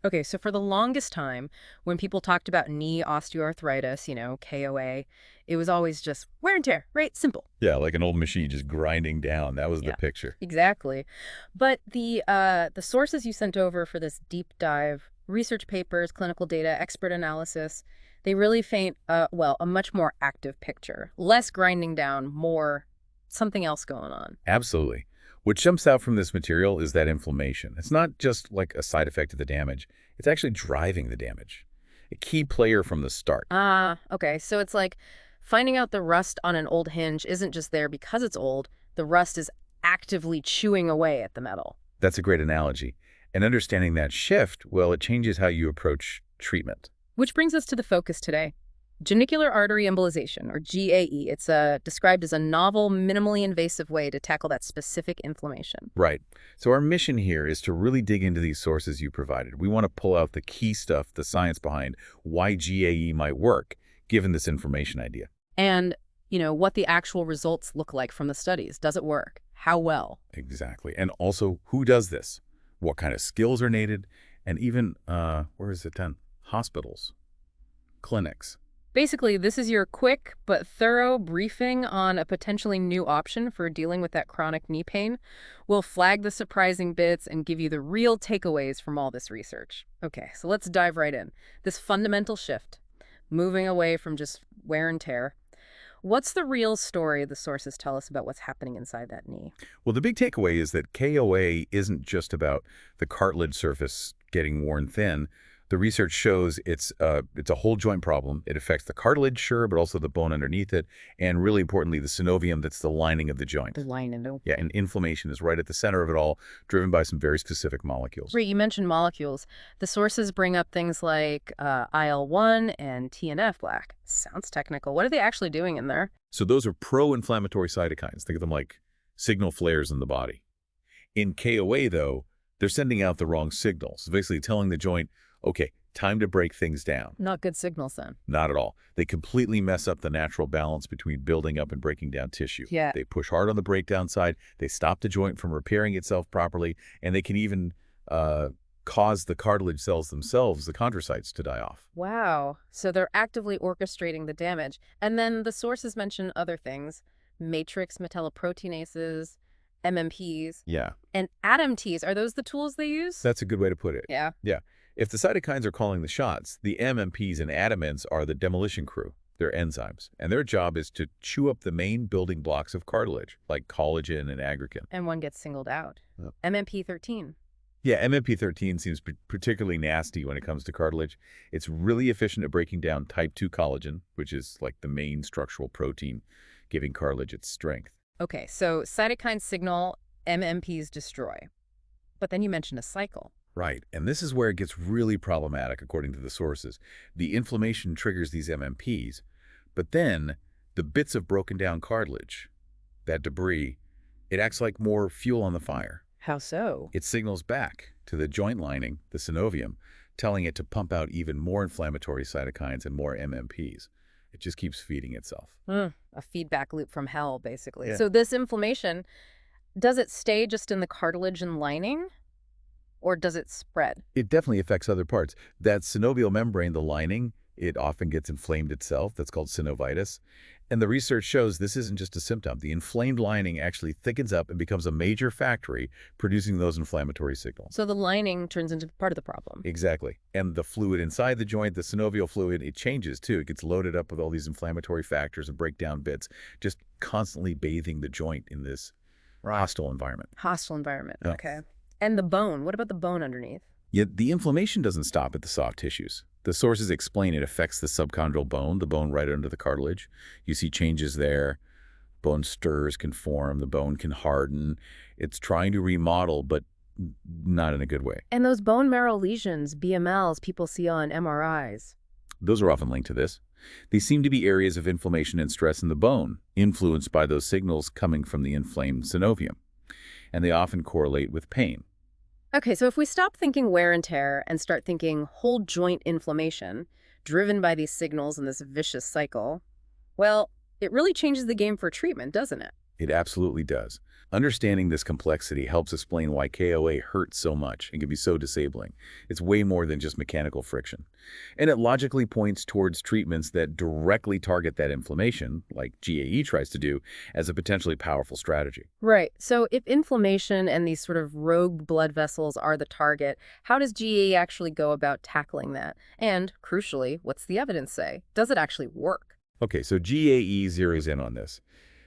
Okay, so for the longest time, when people talked about knee osteoarthritis, KOA, it was always just wear and tear, right? Simple. Yeah, like an old machine just grinding down. That was the Yeah, picture. exactly. But the sources you sent over for this deep dive, research papers, clinical data, expert analysis, they really paint a much more active picture. Less grinding down, more something else going on. Absolutely. What jumps out from this material is that inflammation. It's not just like a side effect of the damage. It's actually driving the damage. A key player from the start. Ah, okay. So it's like finding out the rust on an old hinge isn't just there because it's old. The rust is actively chewing away at the metal. That's a great analogy. And understanding that shift, well, it changes how you approach treatment. Which brings us to the focus today. Genicular artery embolization, or GAE. It's described as a novel, minimally invasive way to tackle that specific inflammation. Right. So our mission here is to really dig into these sources you provided. We want to pull out the key stuff, the science behind why GAE might work, given this information idea. And, what the actual results look like from the studies. Does it work? How well? Exactly. And also, who does this? What kind of skills are needed? And even, where is it done? Hospitals, clinics. Basically, this is your quick but thorough briefing on a potentially new option for dealing with that chronic knee pain. We'll flag the surprising bits and give you the real takeaways from all this research. Okay, so let's dive right in. This fundamental shift, moving away from just wear and tear. What's the real story the sources tell us about what's happening inside that knee? Well, the big takeaway is that KOA isn't just about the cartilage surface getting worn thin. The research shows it's a whole joint problem. It affects the cartilage, sure, but also the bone underneath it, and really importantly, the synovium that's the lining of the joint. The lining. Yeah, and inflammation is right at the center of it all, driven by some very specific molecules. Right, you mentioned molecules. The sources bring up things like IL-1 and TNF-black. Sounds technical. What are they actually doing in there? So those are pro-inflammatory cytokines. Think of them like signal flares in the body. In KOA, though, they're sending out the wrong signals, basically telling the joint, okay, time to break things down. Not good signals then. Not at all. They completely mess up the natural balance between building up and breaking down tissue. Yeah. They push hard on the breakdown side, they stop the joint from repairing itself properly, and they can even cause the cartilage cells themselves, the chondrocytes, to die off. Wow. So they're actively orchestrating the damage. And then the sources mention other things, matrix metalloproteinases, MMPs, Yeah, and ADAMTs. Are those the tools they use? that's a good way to put it. Yeah. Yeah. If the cytokines are calling the shots, the MMPs and adamins are the demolition crew. They're enzymes, and their job is to chew up the main building blocks of cartilage, like collagen and aggregan. And one gets singled out. Yep. MMP13. Yeah, MMP13 seems particularly nasty when it comes to cartilage. It's really efficient at breaking down type 2 collagen, which is like the main structural protein giving cartilage its strength. Okay, so cytokine signal, MMPs destroy. But then you mentioned a cycle. Right, and this is where it gets really problematic according to the sources. The inflammation triggers these MMPs, but then the bits of broken down cartilage, that debris, it acts like more fuel on the fire. How so? It signals back to the joint lining, the synovium, telling it to pump out even more inflammatory cytokines and more MMPs. It just keeps feeding itself. A feedback loop from hell, basically. Yeah. So this inflammation, does it stay just in the cartilage and lining? Or does it spread? It definitely affects other parts. That synovial membrane, the lining, it often gets inflamed itself. That's called synovitis. And the research shows this isn't just a symptom. The inflamed lining actually thickens up and becomes a major factory producing those inflammatory signals. So the lining turns into part of the problem. Exactly. And the fluid inside the joint, the synovial fluid, it changes too. It gets loaded up with all these inflammatory factors and breakdown bits, just constantly bathing the joint in this hostile environment. Hostile environment. Yeah. Okay. And the bone. What about the bone underneath? Yet the inflammation doesn't stop at the soft tissues. The sources explain it affects the subchondral bone, the bone right under the cartilage. You see changes there. Bone stirs can form, the bone can harden. It's trying to remodel, but not in a good way. And those bone marrow lesions, BMLs, people see on MRIs. Those are often linked to this. They seem to be areas of inflammation and stress in the bone, influenced by those signals coming from the inflamed synovium. And they often correlate with pain. Okay, so if we stop thinking wear and tear and start thinking whole joint inflammation, driven by these signals and this vicious cycle, well, it really changes the game for treatment, doesn't it? It absolutely does. Understanding this complexity helps explain why KOA hurts so much and can be so disabling. It's way more than just mechanical friction. And it logically points towards treatments that directly target that inflammation, like GAE tries to do, as a potentially powerful strategy. Right. So if inflammation and these sort of rogue blood vessels are the target, how does GAE actually go about tackling that? And, crucially, what's the evidence say? Does it actually work? Okay, so GAE zeroes in on this.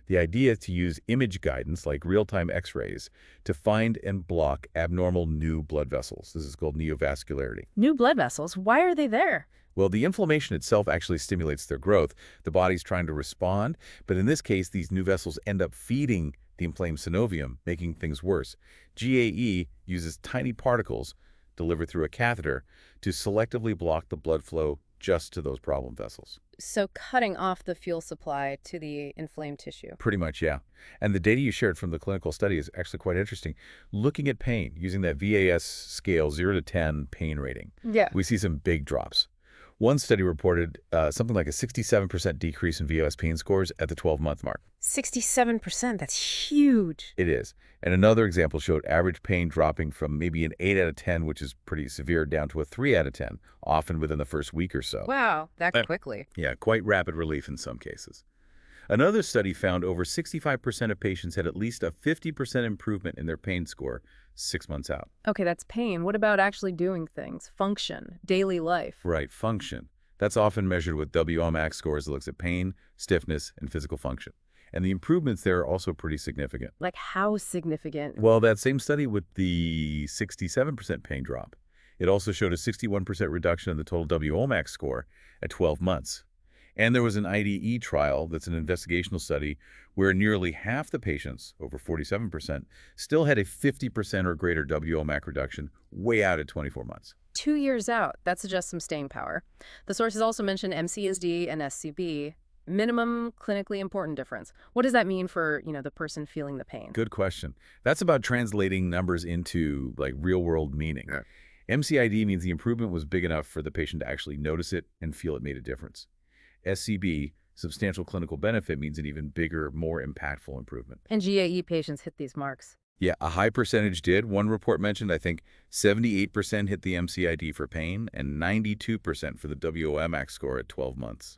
The idea is to use image guidance, like real-time X-rays, to find and block abnormal new blood vessels. This is called neovascularity. New blood vessels, why are they there? Well, the inflammation itself actually stimulates their growth. The body's trying to respond, but in this case, these new vessels end up feeding the inflamed synovium, making things worse. GAE uses tiny particles delivered through a catheter to selectively block the blood flow just to those problem vessels. So cutting off the fuel supply to the inflamed tissue. Pretty much, yeah. And the data you shared from the clinical study is actually quite interesting. Looking at pain, using that VAS scale 0 to 10 pain rating, Yeah. we see some big drops. One study reported something like a 67% decrease in VOS pain scores at the 12-month mark. 67%, that's huge. It is. And another example showed average pain dropping from maybe an 8 out of 10, which is pretty severe, down to a 3 out of 10, often within the first week or so. Wow, that Uh, quickly. Yeah, quite rapid relief in some cases. Another study found over 65% of patients had at least a 50% improvement in their pain score 6 months out. Okay, that's pain. What about actually doing things? Function, daily life. Right, function. That's often measured with WMAX scores that looks at pain, stiffness, and physical function. And the improvements there are also pretty significant. Like how significant? Well, that same study with the 67% pain drop, it also showed a 61% reduction in the total WMAX score at 12 months. And there was an IDE trial that's an investigational study where nearly half the patients, over 47%, still had a 50% or greater WMAC reduction way out at 24 months. 2 years out, that suggests some staying power. The sources also mention MCSD and SCB, minimum clinically important difference. What does that mean for, the person feeling the pain? Good question. That's about translating numbers into like real-world meaning. Yeah. MCID means the improvement was big enough for the patient to actually notice it and feel it made a difference. SCB, substantial clinical benefit, means an even bigger, more impactful improvement. And GAE patients hit these marks. Yeah, a high percentage did. One report mentioned, I think, 78% hit the MCID for pain and 92% for the WOMAX score at 12 months.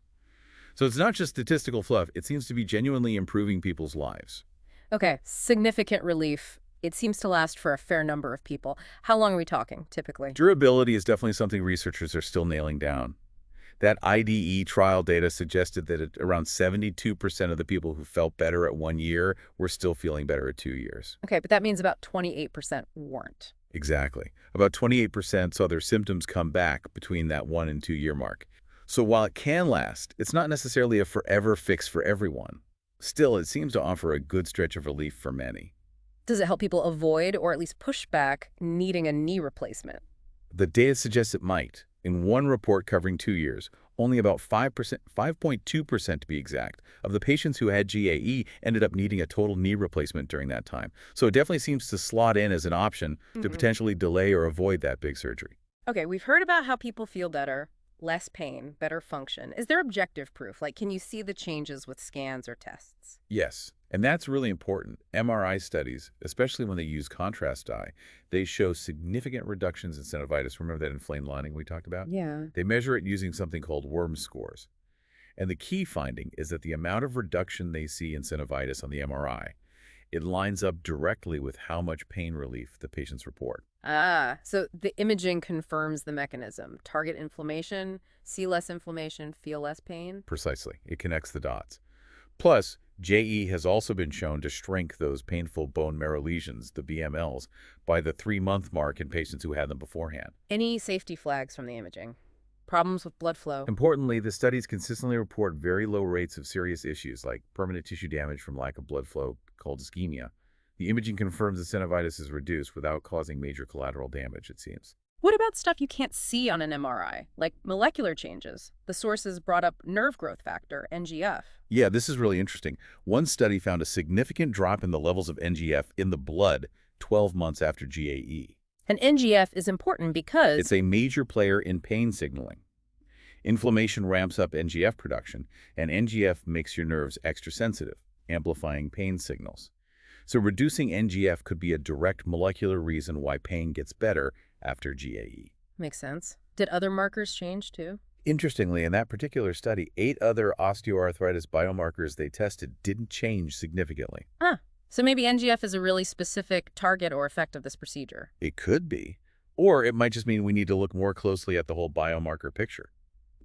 So it's not just statistical fluff. It seems to be genuinely improving people's lives. Okay, significant relief. It seems to last for a fair number of people. How long are we talking, typically? Durability is definitely something researchers are still nailing down. That IDE trial data suggested that around 72% of the people who felt better at 1 year were still feeling better at 2 years. Okay, but that means about 28% weren't. Exactly. About 28% saw their symptoms come back between that 1 and 2 year mark. So while it can last, it's not necessarily a forever fix for everyone. Still, it seems to offer a good stretch of relief for many. Does it help people avoid or at least push back needing a knee replacement? The data suggests it might. In one report covering 2 years, only about 5%, 5.2% to be exact, of the patients who had GAE ended up needing a total knee replacement during that time. So it definitely seems to slot in as an option to potentially delay or avoid that big surgery. Okay, we've heard about how people feel better, less pain, better function. Is there objective proof? Like, can you see the changes with scans or tests? Yes, and that's really important. MRI studies, especially when they use contrast dye, they show significant reductions in synovitis. Remember that inflamed lining we talked about? Yeah. They measure it using something called worm scores. And the key finding is that the amount of reduction they see in synovitis on the MRI, it lines up directly with how much pain relief the patients report. Ah, so the imaging confirms the mechanism. Target inflammation, see less inflammation, feel less pain. Precisely. It connects the dots. Plus, JE has also been shown to shrink those painful bone marrow lesions, the BMLs, by the 3-month mark in patients who had them beforehand. Any safety flags from the imaging? Problems with blood flow? Importantly, the studies consistently report very low rates of serious issues like permanent tissue damage from lack of blood flow, called ischemia. The imaging confirms the synovitis is reduced without causing major collateral damage, it seems. What about stuff you can't see on an MRI, like molecular changes? The sources brought up nerve growth factor, NGF. Yeah, this is really interesting. One study found a significant drop in the levels of NGF in the blood 12 months after GAE. And NGF is important because It's a major player in pain signaling. Inflammation ramps up NGF production, and NGF makes your nerves extra sensitive, amplifying pain signals. So reducing NGF could be a direct molecular reason why pain gets better after GAE. Makes sense. Did other markers change too? Interestingly, in that particular study, 8 other osteoarthritis biomarkers they tested didn't change significantly. Huh. So maybe NGF is a really specific target or effect of this procedure. It could be. Or it might just mean we need to look more closely at the whole biomarker picture.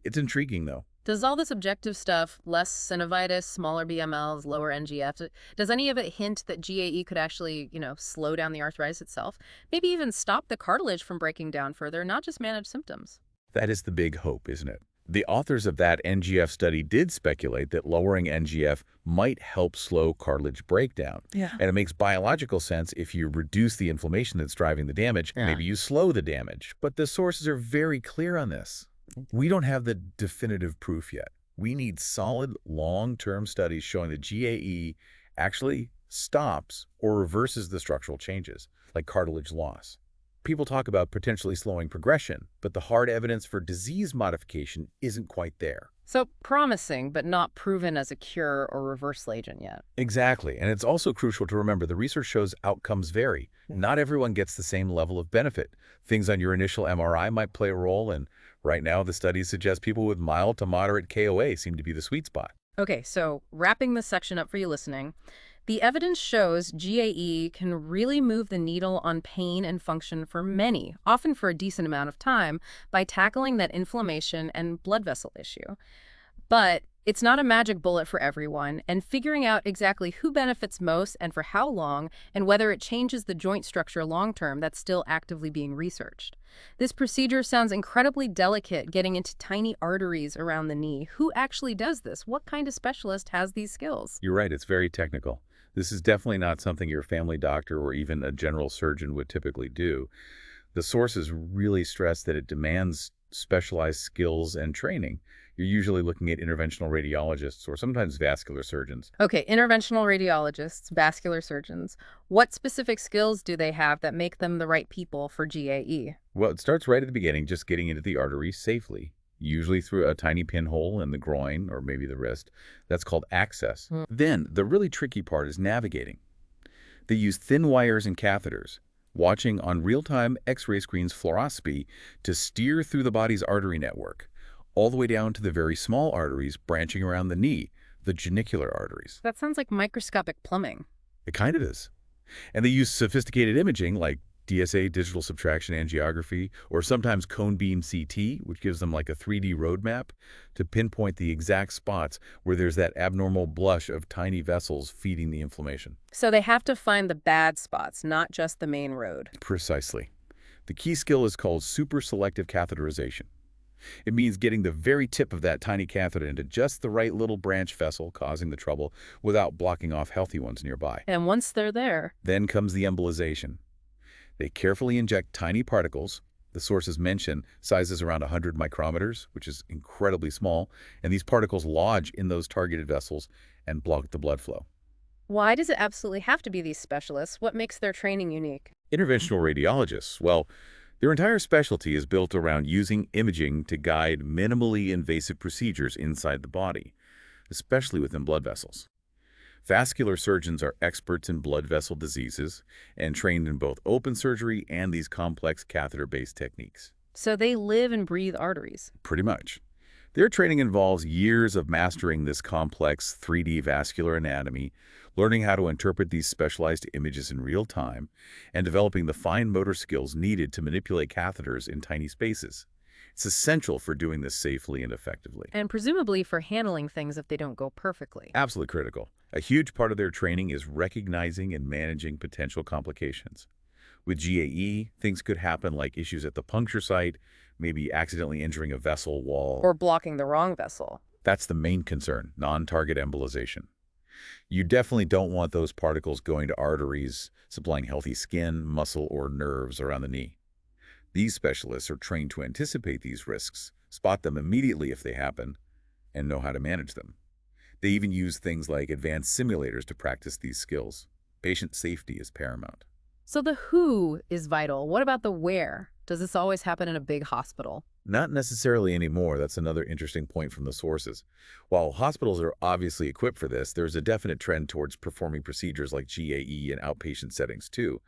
It's intriguing, though. Does all this objective stuff, less synovitis, smaller BMLs, lower NGF, does any of it hint that GAE could actually, slow down the arthritis itself? Maybe even stop the cartilage from breaking down further, not just manage symptoms. That is the big hope, isn't it? The authors of that NGF study did speculate that lowering NGF might help slow cartilage breakdown. Yeah. And it makes biological sense if you reduce the inflammation that's driving the damage, maybe you slow the damage. But the sources are very clear on this. We don't have the definitive proof yet. We need solid, long-term studies showing that GAE actually stops or reverses the structural changes, like cartilage loss. People talk about potentially slowing progression, but the hard evidence for disease modification isn't quite there. So promising, but not proven as a cure or reversal agent yet. Exactly. And it's also crucial to remember the research shows outcomes vary. Not everyone gets the same level of benefit. Things on your initial MRI might play a role, and right now the studies suggest people with mild to moderate KOA seem to be the sweet spot. Okay, so wrapping this section up for you listening, the evidence shows GAE can really move the needle on pain and function for many, often for a decent amount of time, by tackling that inflammation and blood vessel issue. But it's not a magic bullet for everyone, and figuring out exactly who benefits most and for how long, and whether it changes the joint structure long-term, that's still actively being researched. This procedure sounds incredibly delicate, getting into tiny arteries around the knee. Who actually does this? What kind of specialist has these skills? You're right, it's very technical. This is definitely not something your family doctor or even a general surgeon would typically do. The sources really stress that it demands specialized skills and training. You're usually looking at interventional radiologists or sometimes vascular surgeons. Okay, interventional radiologists, vascular surgeons. What specific skills do they have that make them the right people for GAE? Well, it starts right at the beginning, just getting into the artery safely, usually through a tiny pinhole in the groin or maybe the wrist. That's called access. Then the really tricky part is navigating. They use thin wires and catheters, watching on real-time X-ray screens fluoroscopy to steer through the body's artery network, all the way down to the very small arteries branching around the knee, the genicular arteries. That sounds like microscopic plumbing. It kind of is. And they use sophisticated imaging like DSA, digital subtraction angiography, or sometimes cone beam CT, which gives them like a 3D roadmap to pinpoint the exact spots where there's that abnormal blush of tiny vessels feeding the inflammation. So they have to find the bad spots, not just the main road. Precisely. The key skill is called super selective catheterization. It means getting the very tip of that tiny catheter into just the right little branch vessel causing the trouble without blocking off healthy ones nearby. And once they're there, Then comes the embolization. They carefully inject tiny particles. The sources mention sizes around 100 micrometers, which is incredibly small, and these particles lodge in those targeted vessels and block the blood flow. why does it absolutely have to be these specialists? What makes their training unique? Interventional radiologists, well, their entire specialty is built around using imaging to guide minimally invasive procedures inside the body, especially within blood vessels. Vascular surgeons are experts in blood vessel diseases and trained in both open surgery and these complex catheter-based techniques. So they live and breathe arteries. Pretty much. Their training involves years of mastering this complex 3D vascular anatomy, learning how to interpret these specialized images in real time, and developing the fine motor skills needed to manipulate catheters in tiny spaces. It's essential for doing this safely and effectively. And presumably for handling things if they don't go perfectly. Absolutely critical. A huge part of their training is recognizing and managing potential complications. With GAE, things could happen like issues at the puncture site, maybe accidentally injuring a vessel wall. Or blocking the wrong vessel. That's the main concern, non-target embolization. You definitely don't want those particles going to arteries, supplying healthy skin, muscle, or nerves around the knee. These specialists are trained to anticipate these risks, spot them immediately if they happen, and know how to manage them. They even use things like advanced simulators to practice these skills. Patient safety is paramount. So the who is vital. What about the where? Does this always happen in a big hospital? Not necessarily anymore. That's another interesting point from the sources. While hospitals are obviously equipped for this, there's a definite trend towards performing procedures like GAE in outpatient settings too.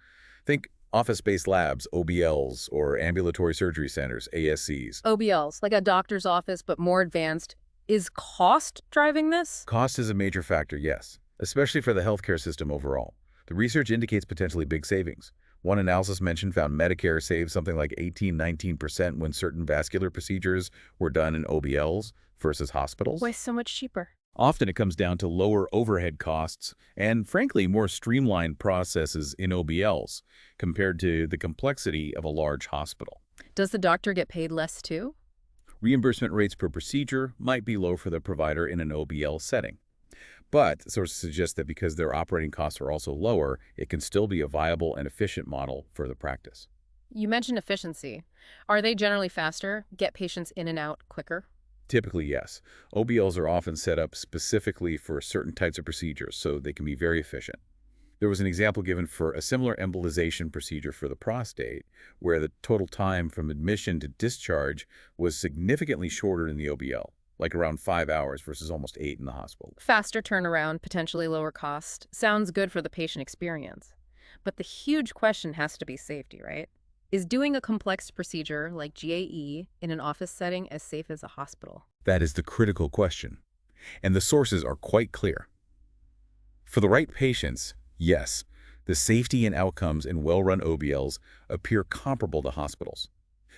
Think office-based labs, OBLs, or ambulatory surgery centers, ASCs. OBLs, like a doctor's office, but more advanced. Is cost driving this? Cost is a major factor, yes, especially for the healthcare system overall. The research indicates potentially big savings. One analysis mentioned found Medicare saved something like 18–19% when certain vascular procedures were done in OBLs versus hospitals. Why so much cheaper? Often it comes down to lower overhead costs and, frankly, more streamlined processes in OBLs compared to the complexity of a large hospital. Does the doctor get paid less too? Reimbursement rates per procedure might be low for the provider in an OBL setting. But sources suggest that because their operating costs are also lower, it can still be a viable and efficient model for the practice. You mentioned efficiency. Are they generally faster? Get patients in and out quicker? Typically, yes. OBLs are often set up specifically for certain types of procedures, so they can be very efficient. There was an example given for a similar embolization procedure for the prostate, where the total time from admission to discharge was significantly shorter in the OBL, like around 5 hours versus almost 8 in the hospital. Faster turnaround, potentially lower cost. Sounds good for the patient experience. But the huge question has to be safety, right? Is doing a complex procedure like GAE in an office setting as safe as a hospital? That is the critical question, and the sources are quite clear. For the right patients, yes, the safety and outcomes in well-run OBLs appear comparable to hospitals.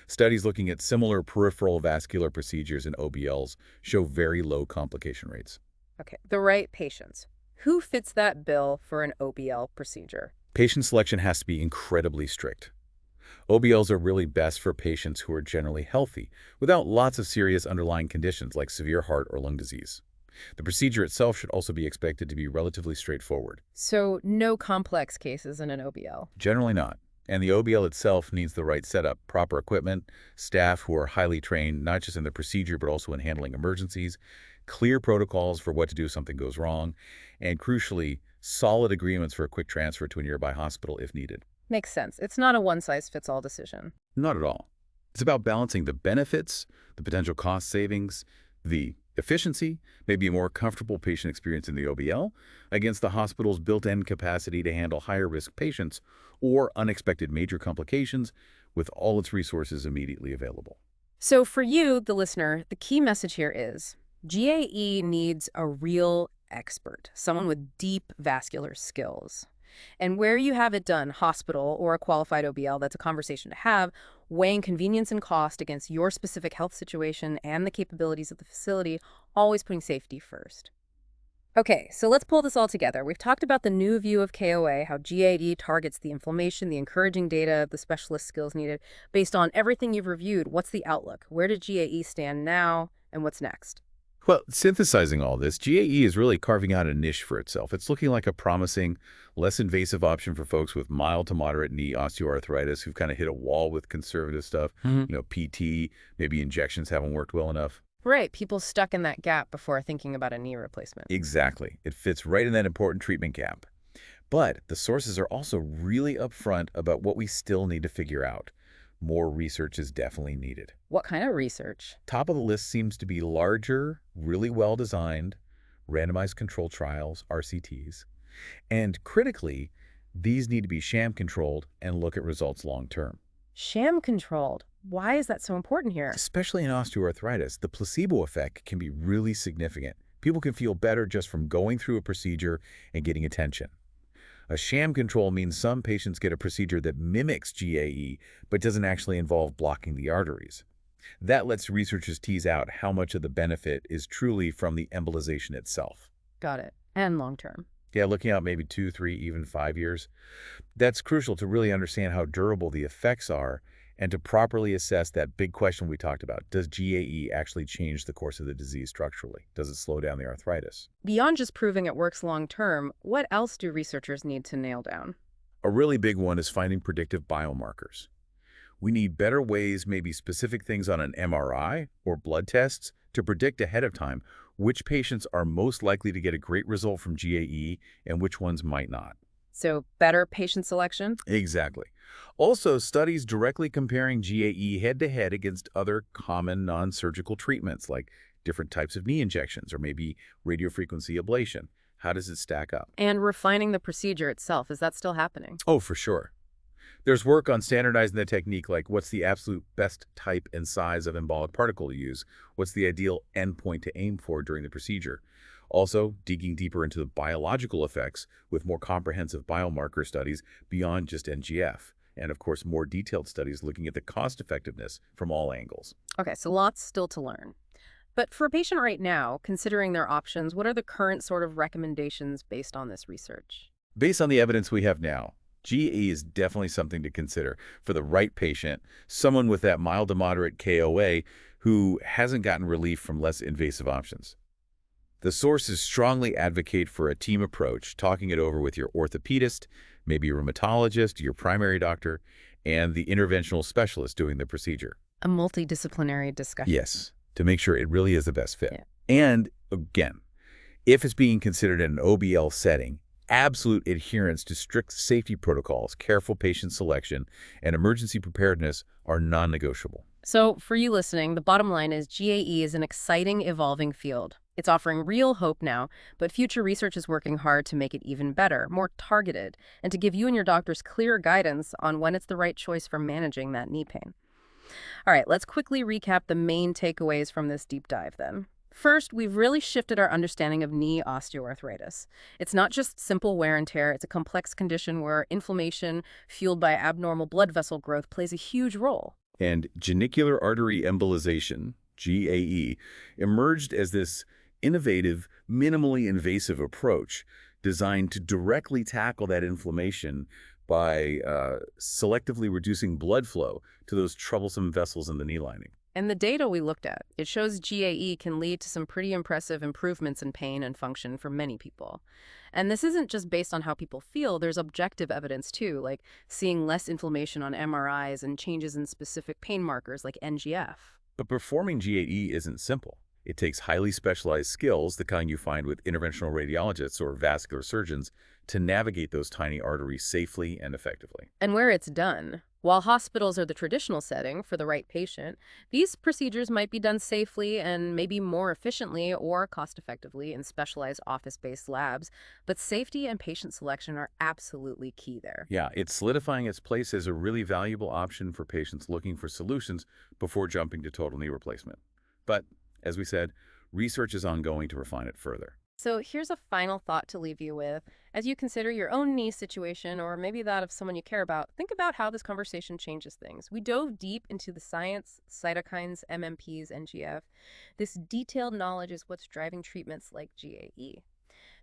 Studies looking at similar peripheral vascular procedures in OBLs show very low complication rates. Okay, the right patients. Who fits that bill for an OBL procedure? Patient selection has to be incredibly strict. OBLs are really best for patients who are generally healthy, without lots of serious underlying conditions like severe heart or lung disease. The procedure itself should also be expected to be relatively straightforward. So no complex cases in an OBL. Generally not. And the OBL itself needs the right setup, proper equipment, staff who are highly trained, not just in the procedure, but also in handling emergencies, clear protocols for what to do if something goes wrong, and crucially, solid agreements for a quick transfer to a nearby hospital if needed. Makes sense. It's not a one-size-fits-all decision. Not at all. It's about balancing the benefits, the potential cost savings, the efficiency, maybe a more comfortable patient experience in the OBL, against the hospital's built-in capacity to handle higher-risk patients or unexpected major complications with all its resources immediately available. So for you, the listener, the key message here is GAE needs a real expert, someone with deep vascular skills. And where you have it done, hospital or a qualified OBL, that's a conversation to have, weighing convenience and cost against your specific health situation and the capabilities of the facility, always putting safety first. Okay, so let's pull this all together. We've talked about the new view of KOA, how GAE targets the inflammation, the encouraging data, the specialist skills needed. Based on everything you've reviewed, what's the outlook? Where did GAE stand now, and what's next? Well, synthesizing all this, GAE is really carving out a niche for itself. It's looking like a promising, less invasive option for folks with mild to moderate knee osteoarthritis who've kind of hit a wall with conservative stuff, PT, maybe injections haven't worked well enough. Right, people stuck in that gap before thinking about a knee replacement. Exactly. It fits right in that important treatment gap. But the sources are also really upfront about what we still need to figure out. More research is definitely needed. What kind of research? Top of the list seems to be larger, really well-designed, randomized control trials, RCTs. And critically, these need to be sham-controlled and look at results long-term. Sham-controlled. Why is that so important here? Especially in osteoarthritis, the placebo effect can be really significant. People can feel better just from going through a procedure and getting attention. A sham control means some patients get a procedure that mimics GAE but doesn't actually involve blocking the arteries. That lets researchers tease out how much of the benefit is truly from the embolization itself. Got it. And long-term. Yeah, looking out maybe 2, 3, even 5 years. That's crucial to really understand how durable the effects are and to properly assess that big question we talked about. Does GAE actually change the course of the disease structurally? Does it slow down the arthritis? Beyond just proving it works long-term, what else do researchers need to nail down? A really big one is finding predictive biomarkers. We need better ways, maybe specific things on an MRI or blood tests, to predict ahead of time which patients are most likely to get a great result from GAE and which ones might not. So better patient selection? Exactly. Also, studies directly comparing GAE head-to-head against other common non-surgical treatments like different types of knee injections or maybe radiofrequency ablation. How does it stack up? And refining the procedure itself, is that still happening? Oh, for sure. There's work on standardizing the technique, like what's the absolute best type and size of embolic particle to use, what's the ideal endpoint to aim for during the procedure. Also, digging deeper into the biological effects with more comprehensive biomarker studies beyond just NGF, and of course, more detailed studies looking at the cost effectiveness from all angles. Okay, so lots still to learn. But for a patient right now, considering their options, what are the current sort of recommendations based on this research? Based on the evidence we have now, GE is definitely something to consider for the right patient, someone with that mild to moderate KOA who hasn't gotten relief from less invasive options. The sources strongly advocate for a team approach, talking it over with your orthopedist, maybe your rheumatologist, your primary doctor, and the interventional specialist doing the procedure. A multidisciplinary discussion. Yes, to make sure it really is the best fit. Yeah. And again, if it's being considered in an OBL setting, absolute adherence to strict safety protocols, careful patient selection, and emergency preparedness are non-negotiable. So for you listening, the bottom line is GAE is an exciting, evolving field. It's offering real hope now, but future research is working hard to make it even better, more targeted, and to give you and your doctors clearer guidance on when it's the right choice for managing that knee pain. All right, let's quickly recap the main takeaways from this deep dive then. First, we've really shifted our understanding of knee osteoarthritis. It's not just simple wear and tear, it's a complex condition where inflammation fueled by abnormal blood vessel growth plays a huge role. And genicular artery embolization, GAE, emerged as this innovative, minimally invasive approach designed to directly tackle that inflammation by selectively reducing blood flow to those troublesome vessels in the knee lining. And the data we looked at, it shows GAE can lead to some pretty impressive improvements in pain and function for many people. And this isn't just based on how people feel, there's objective evidence too, like seeing less inflammation on MRIs and changes in specific pain markers like NGF. But performing GAE isn't simple. It takes highly specialized skills, the kind you find with interventional radiologists or vascular surgeons, to navigate those tiny arteries safely and effectively. And where it's done, while hospitals are the traditional setting for the right patient, these procedures might be done safely and maybe more efficiently or cost-effectively in specialized office-based labs, but safety and patient selection are absolutely key there. Yeah, it's solidifying its place as a really valuable option for patients looking for solutions before jumping to total knee replacement. But, as we said, research is ongoing to refine it further. So here's a final thought to leave you with. As you consider your own knee situation, or maybe that of someone you care about, think about how this conversation changes things. We dove deep into the science, cytokines, MMPs, NGF. This detailed knowledge is what's driving treatments like GAE.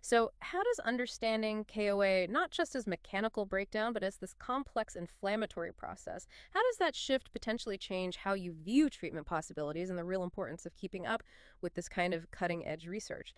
So how does understanding KOA not just as mechanical breakdown, but as this complex inflammatory process, how does that shift potentially change how you view treatment possibilities and the real importance of keeping up with this kind of cutting-edge research?